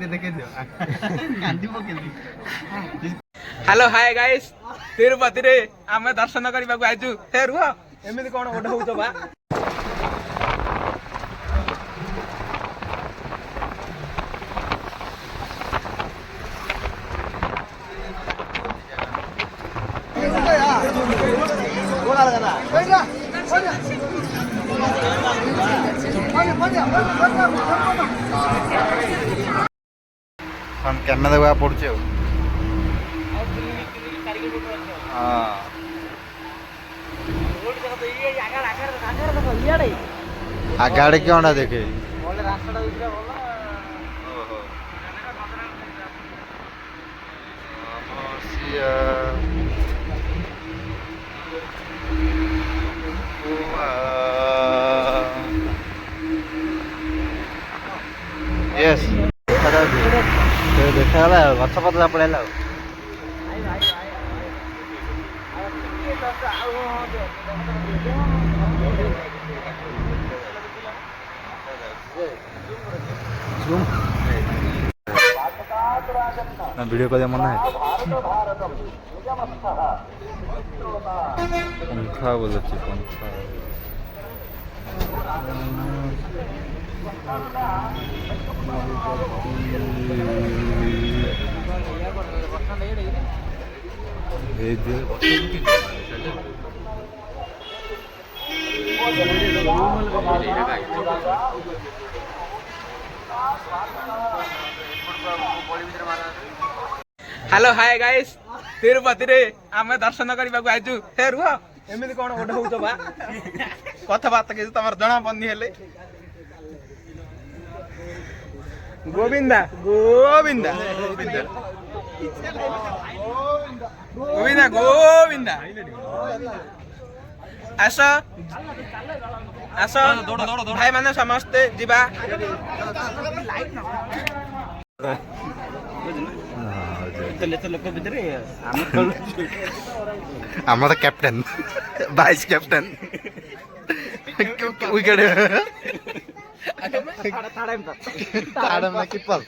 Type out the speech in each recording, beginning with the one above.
Hello hi guys Tirupati रे आमे दर्शन करबा को आजु हे रुह एमिति कोन ओढ होउछ बा हम केना देबा पड़छ आगाड़े क्यों देखे यस देखा गछ पतला पड़ेगा वीडियो कर मन है पंखा बोले पंखा हेलो हाय गाइस तिरुपति रे आमे दर्शन करबा को आजु हे रुह एमिति कोन ओढ होउछ बा कथा बात के तमर जणा बन्नी हेले गोविंदा गोविंदा गोविंदा गोविंदा आस आस भाई माने समस्ते जीवा आम captain vice captain wicket keeper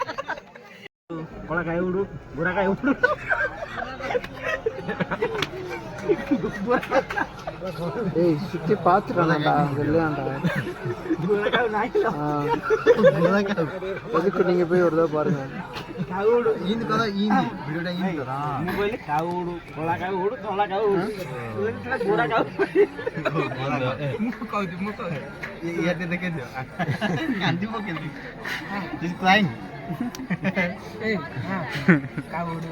कोड़ा काय उडू बुरा काय उडू ए सिटी पात्रनंట వెళ్ళంట बुरा काय नाही बुरा काय அதுக்கு நீங்க போய் வரதா பாருங்க காவுடு இந்த கதை இந்த வீடியோட இந்த மொபைல் காவுடு कोड़ा काय उडू कोड़ा काय उडू बुरा काय मुको ये देखे दो गांधी पके दिस क्राइंग ए हां कावुडू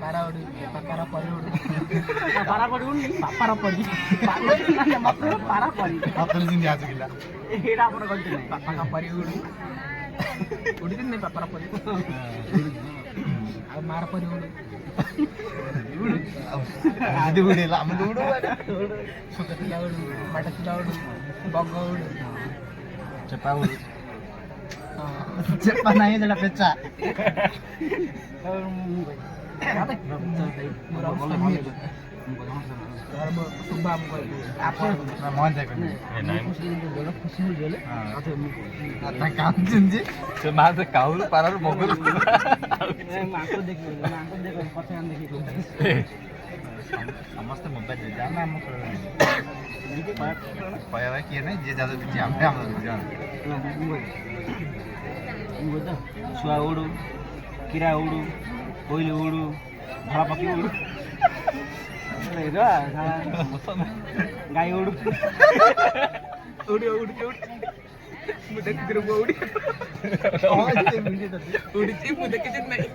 पारावडू पारा परिवडू पारा परिवडू पारा परी पारा परी अपन जिंदगी आज गिला एडा आपण गलती नाही पापा का परिवडू उडी दिन नाही पारा परी आ मार परिवडू उडू आदि उडीला आम उडू सुकती लावडू माटती लावडू बगवडू चपावडू cepat nanya jelas pecah. समस्त मोबाइल छुआ उड़ू किरा उड़ू कोयल उड़ू धड़ा पक्षी उड़ू गाय उड़ू उड़ी उड़ी उड़ी मुझे किधर वो उड़ी उड़ी थी मुझे किधर नहीं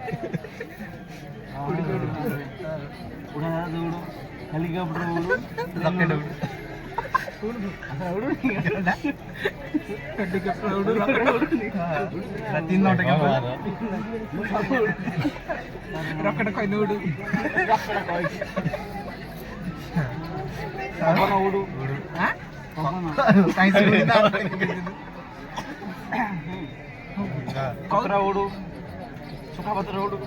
उड़ी उड़ी उड़ा उड़ू हेलीकॉप्टर उड़ू रॉकेट उड़ू रॉकेट कोई उड़ू उड़ू कतरा उड़ू सुखा पत्र उड़ू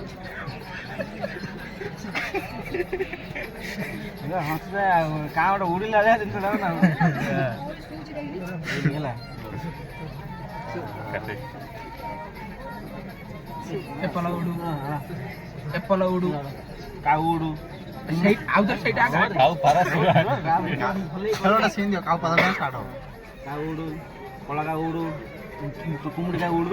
हंसले क्या गोटे उड़िला जिन ଏପଲ ଉଡୁ ଏପଲ ଉଡୁ କାଉ ଉଡୁ ସେଇ ଆଉ ତ ସେଇଟା ଖେଳଟା ସିନ୍ ଦିଅ କାଉ ପାଦ ଷ୍ଟାର୍ଟ ହବ କାଉ ଉଡୁ କଳା କାଉ ଉଡୁ କୁମୁଡ଼ି କାଉ ଉଡୁ